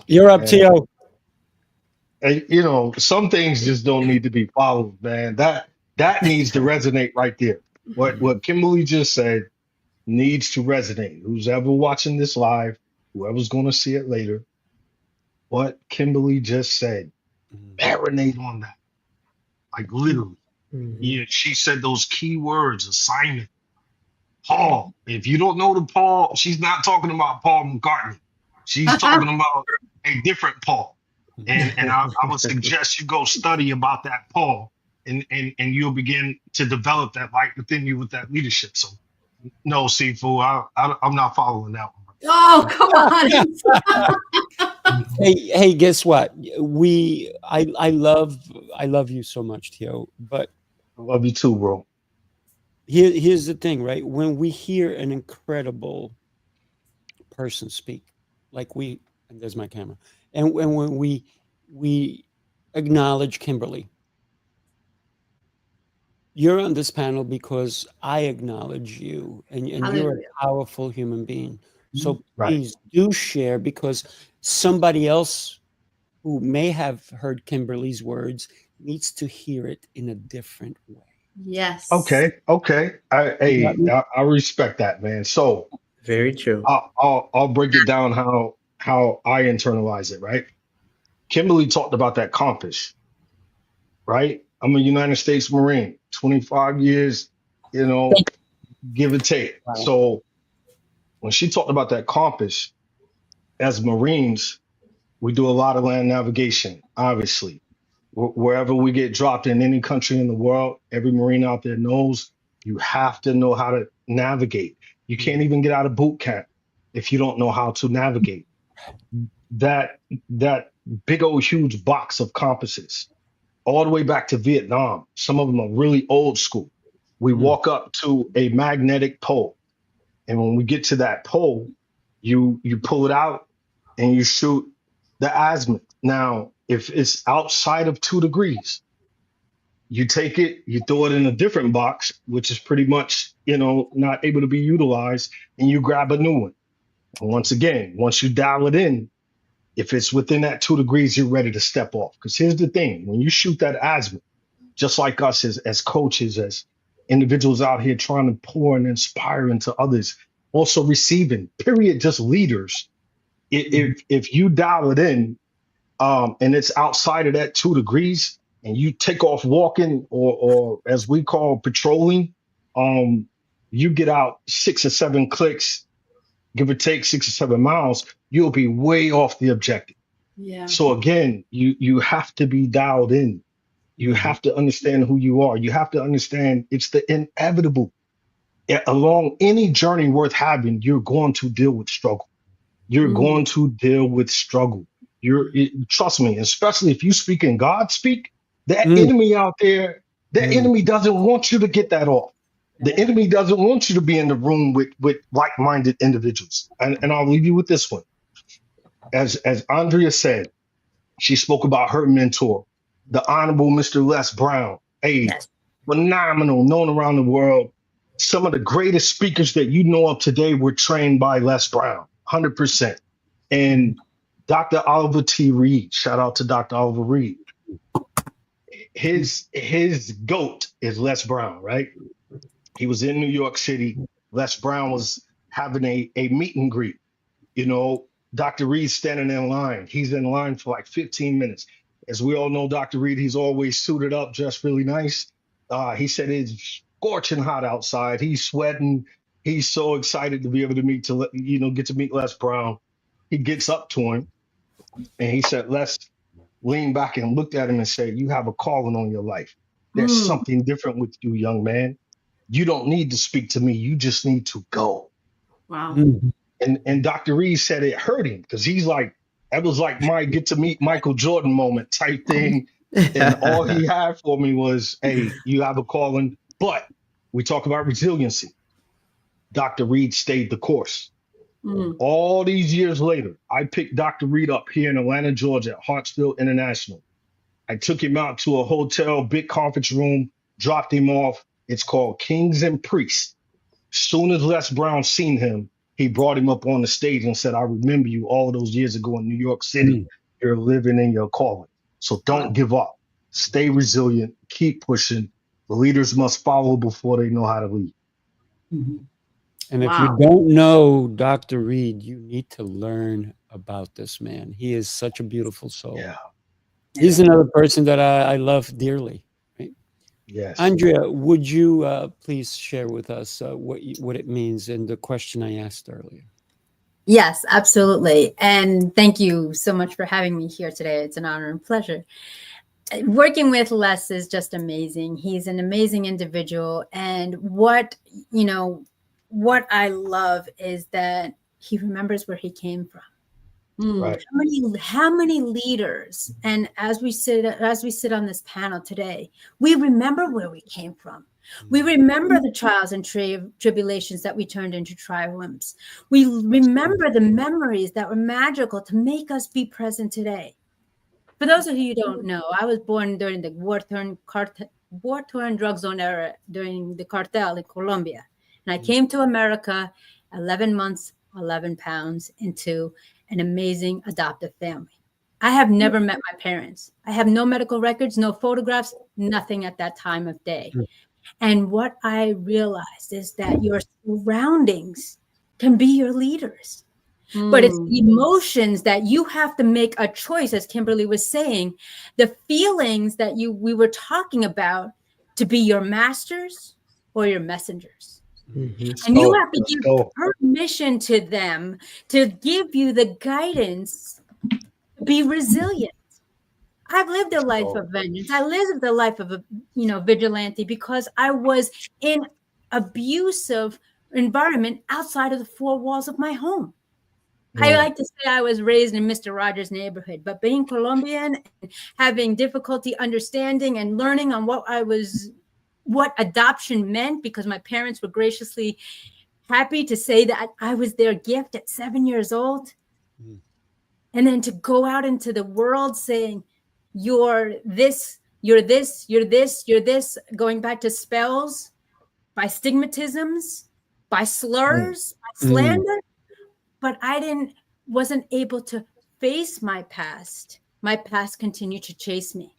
Speaker 3: You're up, Tio.
Speaker 5: And, you know, some things just don't need to be followed, man. That needs to resonate right there. What Kimberly just said needs to resonate. Who's ever watching this live, whoever's going to see it later, what Kimberly just said, marinate on that. Like literally. Yeah, she said those key words, assignment. Paul. If you don't know the Paul, she's not talking about Paul McCartney. She's talking about a different Paul. And I would suggest you go study about that Paul, and you'll begin to develop that light within you with that leadership. So, no, Sifu, I'm not following that one.
Speaker 6: Oh, come on.
Speaker 3: Hey, guess what? I love you so much, Tio. But
Speaker 5: I love you too, bro.
Speaker 3: Here's the thing, right? When we hear an incredible person speak, like and there's my camera, and when we acknowledge Kimberly, you're on this panel because I acknowledge you, and you're a powerful human being. So please do share, because somebody else who may have heard Kimberly's words needs to hear it in a different way.
Speaker 6: Yes.
Speaker 5: Okay. I respect that, man. So
Speaker 4: very true.
Speaker 5: I'll break it down how I internalize it, right? Kimberly talked about that compass, right? I'm a United States Marine, 25 years, you know, give or take. Wow. So when she talked about that compass, as Marines, we do a lot of land navigation, obviously. Wherever we get dropped in any country in the world, every Marine out there knows you have to know how to navigate. You can't even get out of boot camp if you don't know how to navigate. That big old huge box of compasses, all the way back to Vietnam. Some of them are really old school. We walk up to a magnetic pole, and when we get to that pole, you pull it out and you shoot the azimuth. Now, if it's outside of 2 degrees, you take it, you throw it in a different box, which is pretty much, not able to be utilized, and you grab a new one. And once again, once you dial it in, if it's within that 2 degrees, you're ready to step off. Because here's the thing, when you shoot that azimuth, just like us as coaches, as individuals out here trying to pour and inspire into others, also receiving, period, just leaders. If you dial it in, and it's outside of that 2 degrees, and you take off walking, or as we call patrolling, you get out 6 or 7 clicks, give or take 6 or 7 miles, you'll be way off the objective.
Speaker 6: Yeah. So
Speaker 5: again, you have to be dialed in. You have to understand who you are. You have to understand it's the inevitable. Along any journey worth having, you're going to deal with struggle. You're going to deal with struggle. Trust me, especially if you speak in God speak, that enemy out there, that enemy doesn't want you to get that off. The enemy doesn't want you to be in the room with like-minded individuals. And I'll leave you with this one. As Andrea said, she spoke about her mentor, the Honorable Mr. Les Brown, phenomenal, known around the world, Some of the greatest speakers that you know of today were trained by Les Brown, 100%. And Dr. Oliver T. Reed, shout out to Dr. Oliver Reed. His GOAT is Les Brown, right? He was in New York City. Les Brown was having a meet and greet. You know, Dr. Reed's standing in line. He's in line for like 15 minutes. As we all know, Dr. Reed, he's always suited up, dressed really nice. He said it's scorching hot outside. He's sweating. He's so excited to be able to get to meet Les Brown. He gets up to him and he said, Les leaned back and looked at him and said, you have a calling on your life. There's something different with you, young man. You don't need to speak to me. You just need to go.
Speaker 6: Wow.
Speaker 5: And Dr. Reed said it hurt him because he's like, that was like my get to meet Michael Jordan moment type thing. And all he had for me was, hey, you have a calling. But we talk about resiliency. Dr. Reed stayed the course. All these years later, I picked Dr. Reed up here in Atlanta, Georgia at Hartsfield International. I took him out to a hotel, big conference room, dropped him off. It's called Kings and Priests. Soon as Les Brown seen him, he brought him up on the stage and said, I remember you all those years ago in New York City. You're living in your calling. So don't give up. Stay resilient. Keep pushing. The leaders must follow before they know how to lead.
Speaker 3: And if you don't know Dr. Reed, you need to learn about this man. He is such a beautiful soul.
Speaker 5: Yeah.
Speaker 3: He's another person that I love dearly. Right?
Speaker 5: Yes.
Speaker 3: Andrea, would you please share with us what it means and the question I asked earlier?
Speaker 7: Yes, absolutely. And thank you so much for having me here today. It's an honor and pleasure. Working with Les is just amazing. He's an amazing individual. And what I love is that he remembers where he came from.
Speaker 5: Right.
Speaker 7: How many leaders, and as we sit on this panel today, we remember where we came from. We remember the trials and tribulations that we turned into triumphs. We remember the memories that were magical to make us be present today. For those of you who don't know, I was born during the war-torn drug zone era during the cartel in Colombia. And I came to America 11 months, 11 pounds into an amazing adoptive family. I have never met my parents. I have no medical records, no photographs, nothing at that time of day. And what I realized is that your surroundings can be your leaders. But it's the emotions that you have to make a choice, as Kimberly was saying, the feelings that we were talking about to be your masters or your messengers. And you have to give permission to them to give you the guidance to be resilient. I've lived a life of vengeance. I lived a life of vigilante because I was in abusive environment outside of the four walls of my home. I like to say I was raised in Mr. Rogers' neighborhood, but being Colombian and having difficulty understanding and learning on what adoption meant, because my parents were graciously happy to say that I was their gift at 7 years old. And then to go out into the world saying, you're this, you're this, you're this, you're this, going back to spells, by stigmatisms, by slurs, by slander. But I wasn't able to face my past. My past continued to chase me.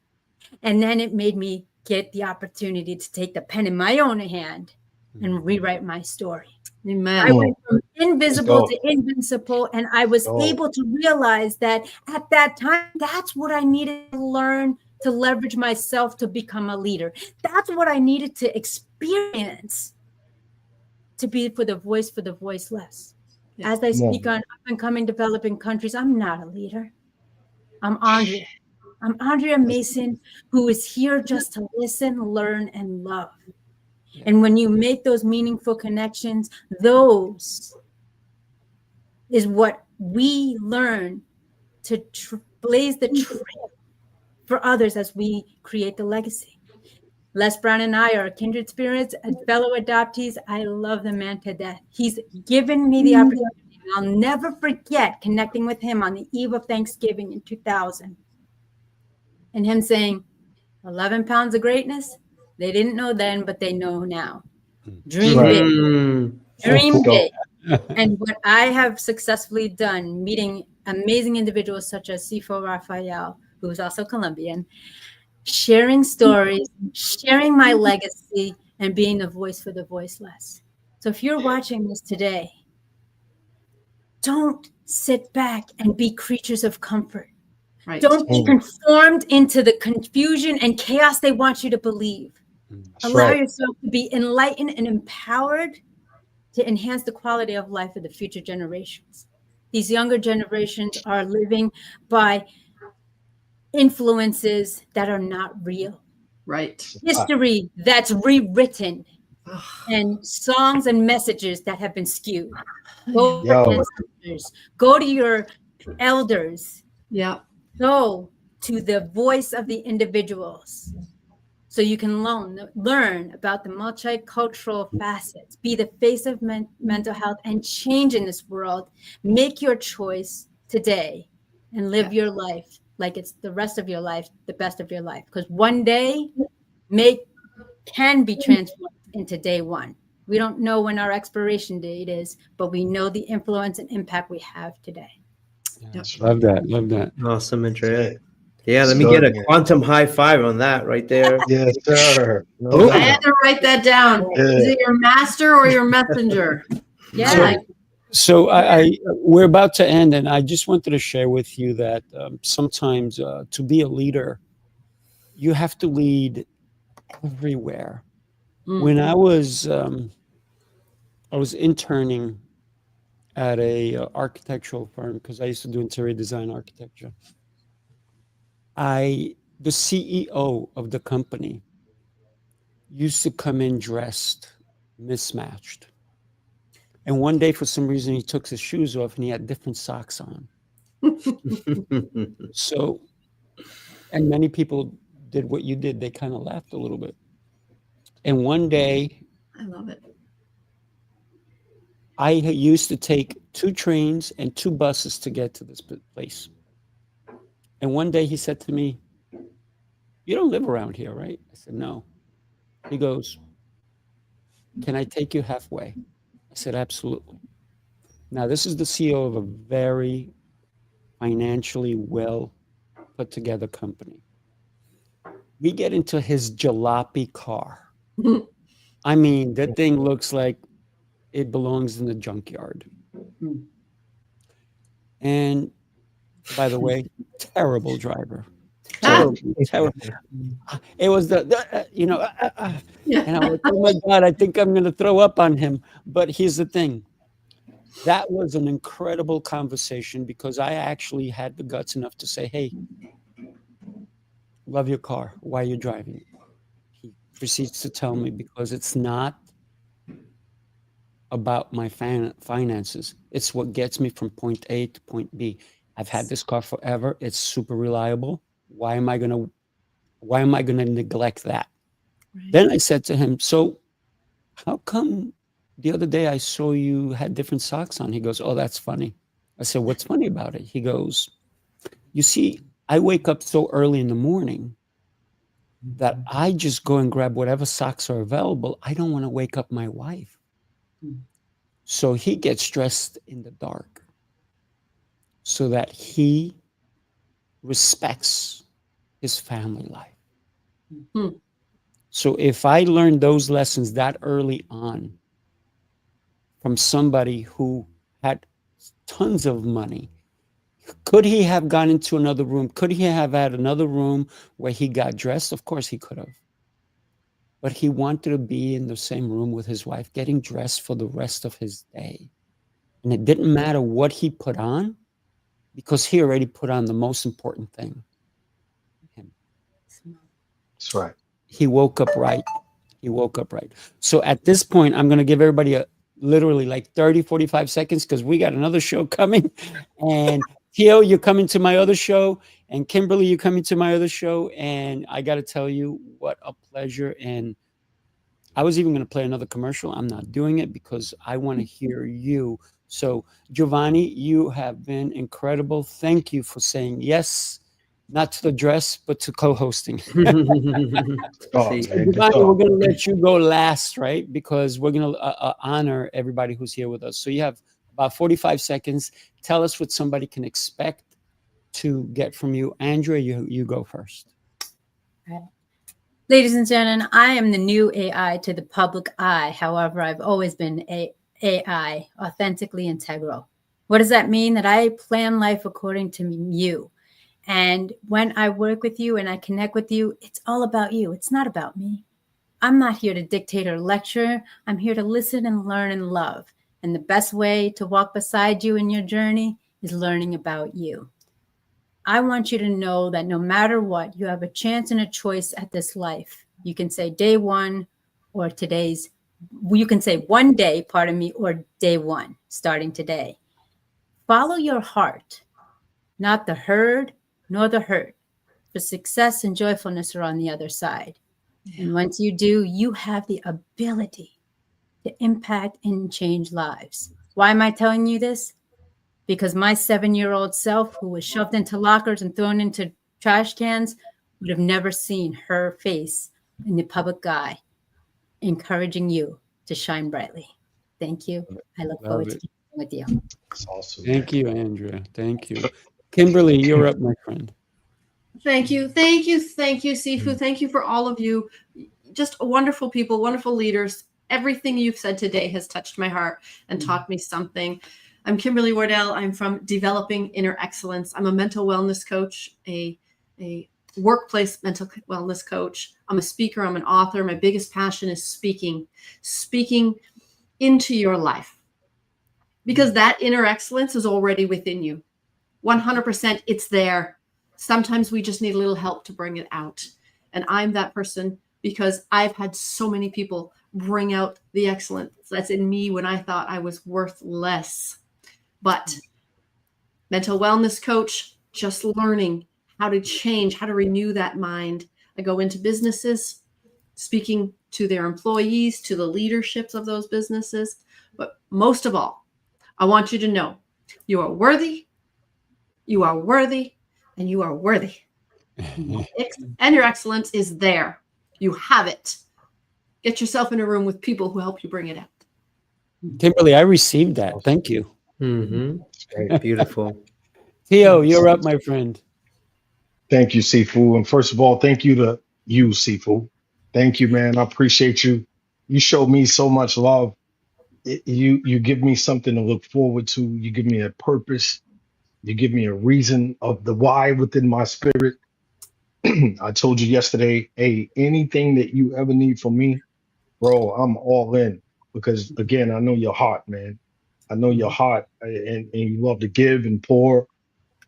Speaker 7: And then it made me get the opportunity to take the pen in my own hand and rewrite my story.
Speaker 6: Amen.
Speaker 7: I went from invisible to invincible, and I was able to realize that at that time, that's what I needed to learn to leverage myself to become a leader. That's what I needed to experience to be for the voiceless. As I speak on up-and-coming developing countries, I'm not a leader. I'm Andrea. I'm Andrea Mason, who is here just to listen, learn, and love. And when you make those meaningful connections, those is what we learn to blaze the trail for others as we create the legacy. Les Brown and I are kindred spirits, fellow adoptees. I love the man to death. He's given me the opportunity. I'll never forget connecting with him on the eve of Thanksgiving in 2000. And him saying, 11 pounds of greatness. They didn't know then, but they know now. Dream
Speaker 5: Right.
Speaker 7: big.
Speaker 4: Mm.
Speaker 7: Dream
Speaker 5: Go.
Speaker 7: big. And what I have successfully done, meeting amazing individuals such as Sifo Raphael, who is also Colombian, sharing stories, sharing my legacy, and being a voice for the voiceless. So if you're watching this today, don't sit back and be creatures of comfort.
Speaker 6: Right.
Speaker 7: Don't be conformed into the confusion and chaos they want you to believe. Allow
Speaker 5: right.
Speaker 7: yourself to be enlightened and empowered to enhance the quality of life of the future generations. These younger generations are living by influences that are not real,
Speaker 6: Right.
Speaker 7: history that's rewritten, and songs and messages that have been skewed. Go to
Speaker 5: Yo.
Speaker 7: your ancestors, go to your elders,
Speaker 6: Yeah.
Speaker 7: go to the voice of the individuals so you can learn about the multicultural facets, be the face of mental health and change in this world. Make your choice today and live your life like it's the rest of your life, the best of your life. Because one day can be transformed into day one. We don't know when our expiration date is, but we know the influence and impact we have today.
Speaker 3: Love that. Love that.
Speaker 4: Awesome,
Speaker 5: That's
Speaker 4: Andrea.
Speaker 5: it.
Speaker 4: Yeah, let me
Speaker 5: So,
Speaker 4: get a
Speaker 5: yeah.
Speaker 4: quantum high five on that right there.
Speaker 5: Yes, sir. No
Speaker 4: Oh.
Speaker 6: I had
Speaker 5: doubt.
Speaker 6: to write that down.
Speaker 5: Yeah.
Speaker 6: Is it your master or your messenger?
Speaker 7: Yeah.
Speaker 3: So we're about to end, and I just wanted to share with you that sometimes to be a leader, you have to lead everywhere. When I was interning at a architectural firm because I used to do interior design architecture. The CEO of the company used to come in dressed mismatched. And one day, for some reason, he took his shoes off and he had different socks on. So, and many people did what you did. They kind of laughed a little bit. And one day,
Speaker 6: I love it.
Speaker 3: I used to take 2 trains and 2 buses to get to this place. And one day he said to me, "You don't live around here, right?" I said, "No." He goes, "Can I take you halfway?" I said, "Absolutely." Now, this is the CEO of a very financially well put together company. We get into his jalopy car. I mean, that thing looks like it belongs in the junkyard. And by the way, terrible driver. Terrible. It was and I'm like, oh my God, I think I'm going to throw up on him. But here's the thing. That was an incredible conversation because I actually had the guts enough to say, "Hey, love your car. Why are you driving it?" He proceeds to tell me because it's not about my finances. It's what gets me from point A to point B. I've had this car forever. It's super reliable. Why am I going to neglect that? Right. Then I said to him, "So how come the other day I saw you had different socks on?" He goes, "Oh, that's funny." I said, "What's funny about it?" He goes, "You see, I wake up so early in the morning that I just go and grab whatever socks are available. I don't want to wake up my wife." So he gets dressed in the dark so that he respects his family life. So if I learned those lessons that early on from somebody who had tons of money, could he have gone into another room? Could he have had another room where he got dressed? Of course he could have. But he wanted to be in the same room with his wife, getting dressed for the rest of his day. And it didn't matter what he put on because he already put on the most important thing. Him.
Speaker 5: That's right.
Speaker 3: He woke up right. He woke up right. So at this point, I'm going to give everybody literally like 30, 45 seconds because we got another show coming. And Theo, you're coming to my other show. And Kimberly, you're coming to my other show. And I got to tell you, what a pleasure. And I was even going to play another commercial. I'm not doing it because I want to hear you. So, Giovanni, you have been incredible. Thank you for saying yes not to the dress, but to co-hosting.
Speaker 5: Oh,
Speaker 4: See,
Speaker 5: man, good
Speaker 3: Giovanni,
Speaker 5: job.
Speaker 3: we're going to let you go last, right? Because we're going to honor everybody who's here with us. So you have about 45 seconds. Tell us what somebody can expect to get from you. Andrea, you go first.
Speaker 7: Ladies and gentlemen, I am the new AI to the public eye. However, I've always been AI, authentically integral. What does that mean? That I plan life according to you. And when I work with you and I connect with you, it's all about you. It's not about me. I'm not here to dictate or lecture. I'm here to listen and learn and love. And the best way to walk beside you in your journey is learning about you. I want you to know that no matter what, you have a chance and a choice at this life. You can say day one or you can say one day, or day one, starting today. Follow your heart, not the herd nor the hurt. For success and joyfulness are on the other side. And once you do, you have the ability to impact and change lives. Why am I telling you this? Because my 7-year-old self, who was shoved into lockers and thrown into trash cans, would have never seen her face in the public eye, encouraging you to shine brightly. Thank you. I look forward to keeping with you.
Speaker 5: That's awesome.
Speaker 3: Thank you, Andrea. Thank you. Kimberly, you're up, my friend.
Speaker 6: Thank you. Thank you. Thank you, Sifu. Thank you for all of you. Just wonderful people, wonderful leaders. Everything you've said today has touched my heart and taught me something. I'm Kimberly Wardell. I'm from Developing Inner Excellence. I'm a mental wellness coach, a workplace mental wellness coach. I'm a speaker. I'm an author. My biggest passion is speaking into your life, because that inner excellence is already within you. 100%, it's there. Sometimes we just need a little help to bring it out. And I'm that person because I've had so many people bring out the excellence that's in me when I thought I was worth less. But mental wellness coach, just learning how to change, how to renew that mind. I go into businesses, speaking to their employees, to the leaderships of those businesses. But most of all, I want you to know you are worthy, you are worthy, and you are worthy. And your excellence is there. You have it. Get yourself in a room with people who help you bring it out.
Speaker 3: Kimberly, I received that. Thank you.
Speaker 4: Very beautiful.
Speaker 3: Theo, you're up, my friend.
Speaker 5: Thank you, Sifu. And first of all, thank you to you, Sifu. Thank you, man. I appreciate you. You show me so much love. You give me something to look forward to. You give me a purpose. You give me a reason of the why within my spirit. I told you yesterday, hey, anything that you ever need from me, bro, I'm all in. Because again, I know your heart, man. I know your heart, and you love to give and pour.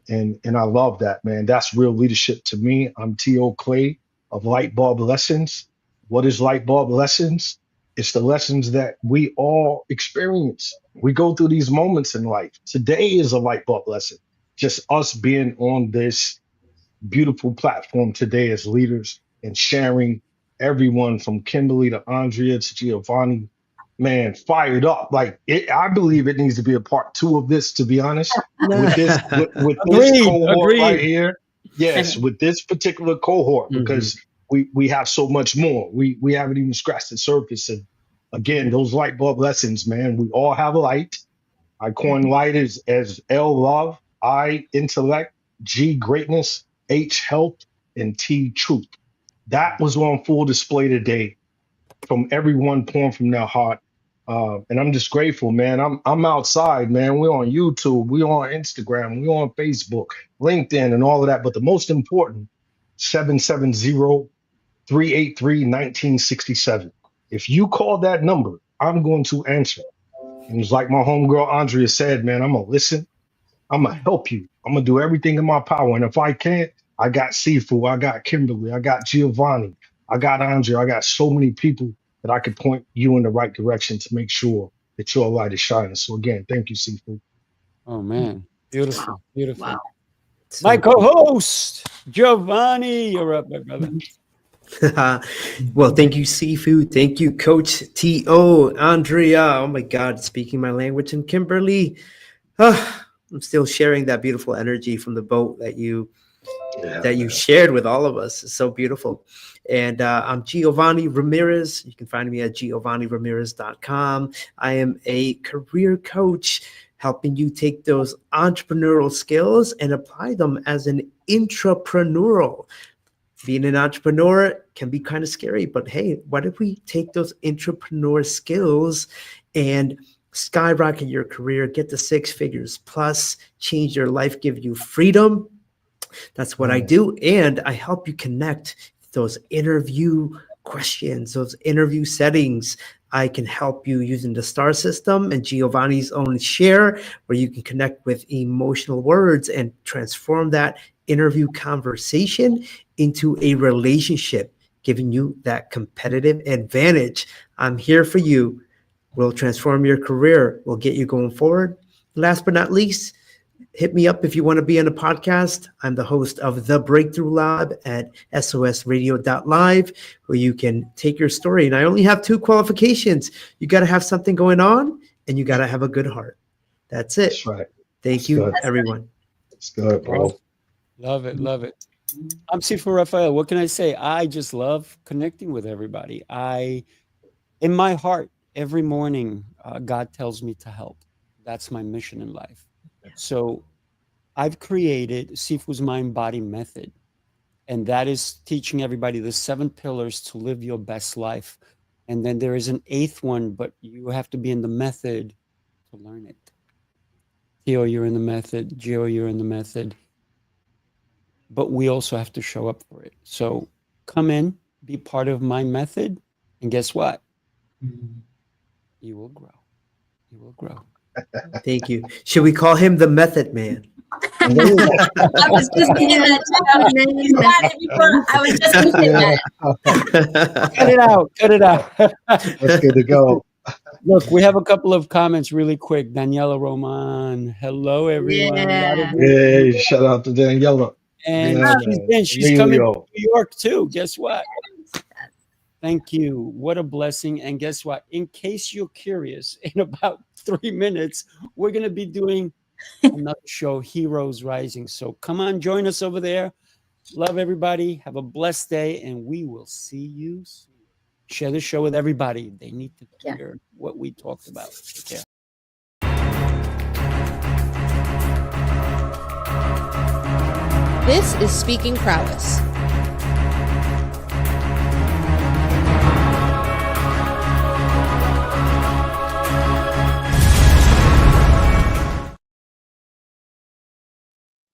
Speaker 5: And I love that, man. That's real leadership to me. I'm T.O. Clay of Light Bulb Lessons. What is Light Bulb Lessons? It's the lessons that we all experience. We go through these moments in life. Today is a light bulb lesson. Just us being on this beautiful platform today as leaders and sharing, everyone from Kimberly to Andrea to Giovanni, man, fired up. Like I believe it needs to be a part 2 of this, to be honest. With this cohort right here. Yes, with this particular cohort, because we have so much more. We haven't even scratched the surface. And again, those light bulb lessons, man, we all have a light. I coin light as L love, I intellect, G greatness, H health, and T truth. That was on full display today from everyone pouring from their heart. And I'm just grateful, man. I'm outside, man. We're on YouTube, we're on Instagram, we're on Facebook, LinkedIn, and all of that. But the most important, 770-383-1967. If you call that number, I'm going to answer. And it's like my homegirl Andrea said, man, I'm gonna listen. I'm gonna help you. I'm gonna do everything in my power. And if I can't, I got Sifu, I got Kimberly, I got Giovanni, I got Andrea, I got so many people that I could point you in the right direction to make sure that your light is shining. So again, thank you, Sifu.
Speaker 3: Oh man, beautiful, beautiful.
Speaker 6: Wow.
Speaker 3: My co-host, Giovanni, you're up, my brother.
Speaker 4: Well, thank you, Sifu. Thank you, Coach T.O. Andrea. Oh my God, speaking my language. And Kimberly, I'm still sharing that beautiful energy from the boat that you that you shared with all of us. It's so beautiful. And I'm Giovanni Ramirez. You can find me at giovanniramirez.com. I am a career coach, helping you take those entrepreneurial skills and apply them as an intrapreneurial. Being an entrepreneur can be kind of scary, but hey, what if we take those entrepreneur skills and skyrocket your career, get to 6 figures plus, change your life, give you freedom? That's what I do. And I help you connect those interview questions, those interview settings. I can help you using the STAR system and Giovanni's own share, where you can connect with emotional words and transform that interview conversation into a relationship, giving you that competitive advantage. I'm here for you. We'll transform your career. We'll get you going forward. Last but not least, hit me up if you want to be on a podcast. I'm the host of The Breakthrough Lab at sosradio.live, where you can take your story. And I only have 2 qualifications. You got to have something going on, and you got to have a good heart. That's it.
Speaker 5: That's right.
Speaker 4: Thank you, everyone.
Speaker 5: It's good, bro.
Speaker 3: Love it. Love it. I'm Sifu Raphael. What can I say? I just love connecting with everybody. In my heart, every morning, God tells me to help. That's my mission in life. So I've created Sifu's Mind Body Method, and that is teaching everybody the 7 pillars to live your best life. And then there is an 8th one, but you have to be in the method to learn it. Theo, you're in the method. Gio, you're in the method. But we also have to show up for it. So come in, be part of my method, and guess what? You will grow. You will grow.
Speaker 4: Thank you. Should we call him the Method Man?
Speaker 7: I was just thinking that before. I was just thinking that.
Speaker 3: Cut it out. Cut it out.
Speaker 5: That's good to go.
Speaker 3: Look, we have a couple of comments really quick. Daniela Roman. Hello, everyone.
Speaker 7: Yeah.
Speaker 5: Hey, shout out to Daniela.
Speaker 3: And
Speaker 5: Yeah,
Speaker 3: she's coming to
Speaker 5: Emilio.
Speaker 3: New York too. Guess what? Thank you. What a blessing. And guess what? In case you're curious, in about 3 minutes, we're going to be doing another show, Heroes Rising. So come on, join us over there. Love everybody. Have a blessed day, and we will see you soon. Share the show with everybody. They need to hear what we talked about. Take care.
Speaker 1: This is Speaking Prowess.